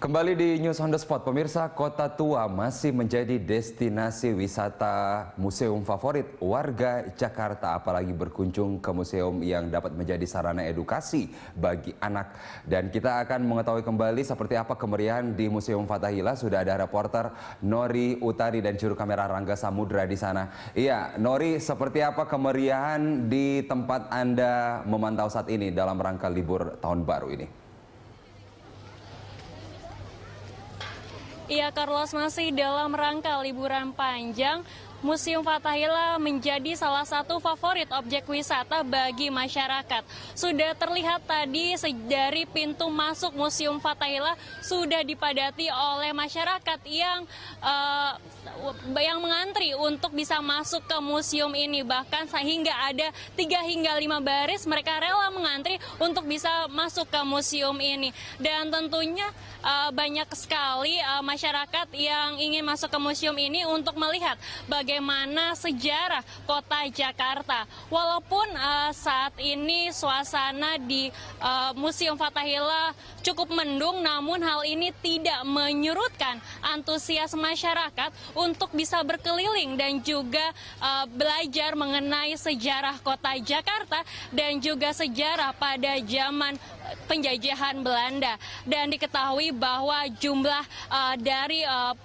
Kembali di News on the Spot, pemirsa, Kota Tua masih menjadi destinasi wisata museum favorit warga Jakarta, apalagi berkunjung ke museum yang dapat menjadi sarana edukasi bagi anak. Dan kita akan mengetahui kembali seperti apa kemeriahan di Museum Fathahillah. Sudah ada reporter Nori Utari dan juru kamera Rangga Samudra di sana. Iya, Nori, seperti apa kemeriahan di tempat Anda memantau saat ini dalam rangka libur tahun baru ini? Iya, Carlos, masih dalam rangka liburan panjang, Museum Fathahillah menjadi salah satu favorit objek wisata bagi masyarakat. Sudah terlihat tadi dari pintu masuk Museum Fathahillah sudah dipadati oleh masyarakat yang mengantri untuk bisa masuk ke museum ini. Bahkan sehingga ada 3 hingga 5 baris mereka rela mengantri untuk bisa masuk ke museum ini. Dan tentunya banyak sekali masyarakat yang ingin masuk ke museum ini untuk melihat bagaimana sejarah kota Jakarta. Walaupun saat ini suasana di Museum Fathahillah cukup mendung, namun hal ini tidak menyurutkan antusias masyarakat untuk bisa berkeliling dan juga belajar mengenai sejarah kota Jakarta dan juga sejarah pada zaman penjajahan Belanda. Dan diketahui bahwa jumlah dari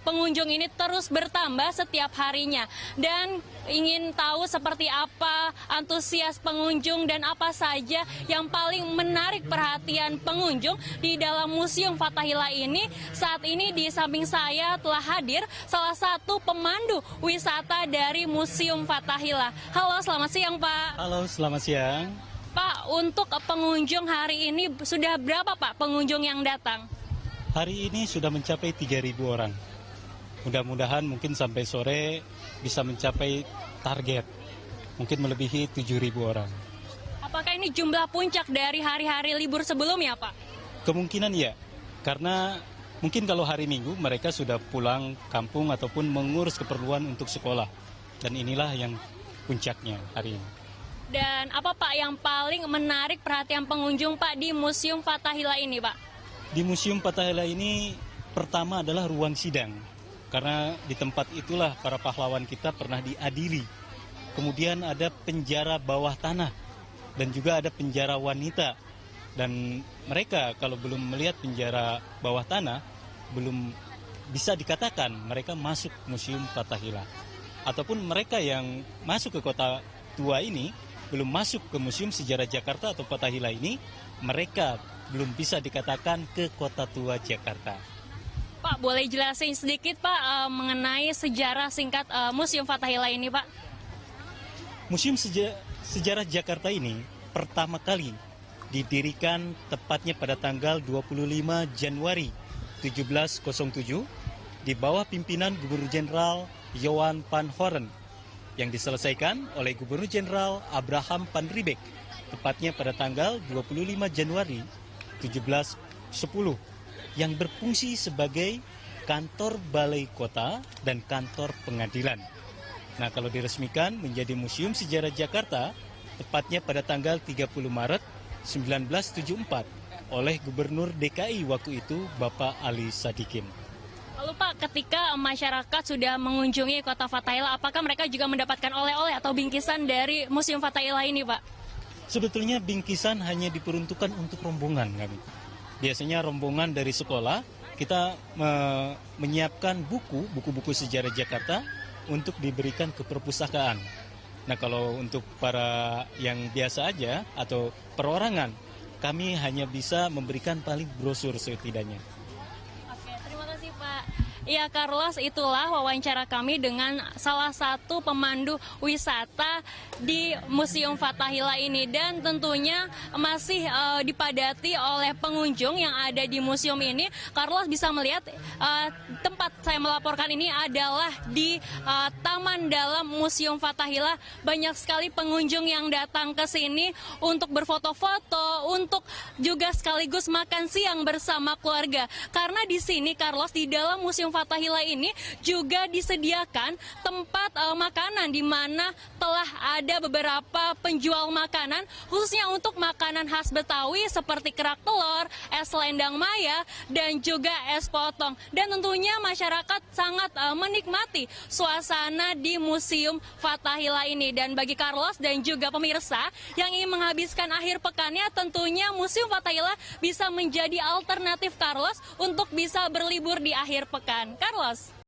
pengunjung ini terus bertambah setiap harinya. Dan ingin tahu seperti apa antusias pengunjung dan apa saja yang paling menarik perhatian pengunjung di dalam Museum Fathahillah ini. Saat ini di samping saya telah hadir salah satu pemandu wisata dari Museum Fathahillah. Halo, selamat siang, Pak. Halo, selamat siang. Pak, untuk pengunjung hari ini sudah berapa, Pak, pengunjung yang datang? Hari ini sudah mencapai 3.000 orang. Mudah-mudahan mungkin sampai sore bisa mencapai target, mungkin melebihi 7.000 orang. Apakah ini jumlah puncak dari hari-hari libur sebelumnya, Pak? Kemungkinan ya, karena mungkin kalau hari Minggu mereka sudah pulang kampung ataupun mengurus keperluan untuk sekolah. Dan inilah yang puncaknya hari ini. Dan apa, Pak, yang paling menarik perhatian pengunjung, Pak, di Museum Fathahillah ini, Pak? Di Museum Fathahillah ini pertama adalah ruang sidang. Karena di tempat itulah para pahlawan kita pernah diadili. Kemudian ada penjara bawah tanah dan juga ada penjara wanita. Dan mereka kalau belum melihat penjara bawah tanah, belum bisa dikatakan mereka masuk Museum Fathahillah. Ataupun mereka yang masuk ke Kota Tua ini, belum masuk ke Museum Sejarah Jakarta atau Fathahillah ini, mereka belum bisa dikatakan ke Kota Tua Jakarta. Pak, boleh jelasin sedikit, Pak, mengenai sejarah singkat Museum Fathahillah ini, Pak? Museum Sejarah Jakarta ini pertama kali didirikan tepatnya pada tanggal 25 Januari 1707 di bawah pimpinan Gubernur Jenderal Johan van Horen yang diselesaikan oleh Gubernur Jenderal Abraham van Riebeeck tepatnya pada tanggal 25 Januari 1710 yang berfungsi sebagai kantor balai kota dan kantor pengadilan. Nah, kalau diresmikan menjadi Museum Sejarah Jakarta tepatnya pada tanggal 30 Maret 1974 oleh Gubernur DKI waktu itu Bapak Ali Sadikin. Lalu, Pak, ketika masyarakat sudah mengunjungi Kota Fathahillah, apakah mereka juga mendapatkan oleh-oleh atau bingkisan dari Museum Fathahillah ini, Pak? Sebetulnya bingkisan hanya diperuntukkan untuk rombongan kami. Biasanya rombongan dari sekolah, kita menyiapkan buku-buku sejarah Jakarta untuk diberikan ke perpustakaan. Nah, kalau untuk para yang biasa aja atau perorangan, kami hanya bisa memberikan paling brosur setidaknya. Oke, terima kasih, Pak. Ya, Carlos, itulah wawancara kami dengan salah satu pemandu wisata di Museum Fathahillah ini. Dan tentunya masih dipadati oleh pengunjung yang ada di museum ini. Carlos bisa melihat tempat saya melaporkan ini adalah di taman dalam Museum Fathahillah. Banyak sekali pengunjung yang datang ke sini untuk berfoto-foto, untuk juga sekaligus makan siang bersama keluarga. Karena di sini, Carlos, di dalam Museum Fathahillah ini juga disediakan tempat makanan di mana telah ada beberapa penjual makanan khususnya untuk makanan khas Betawi seperti kerak telur, es selendang maya, dan juga es potong. Dan tentunya masyarakat sangat menikmati suasana di Museum Fathahillah ini. Dan bagi Carlos dan juga pemirsa yang ingin menghabiskan akhir pekannya, tentunya Museum Fathahillah bisa menjadi alternatif Carlos untuk bisa berlibur di akhir pekan. Carlos.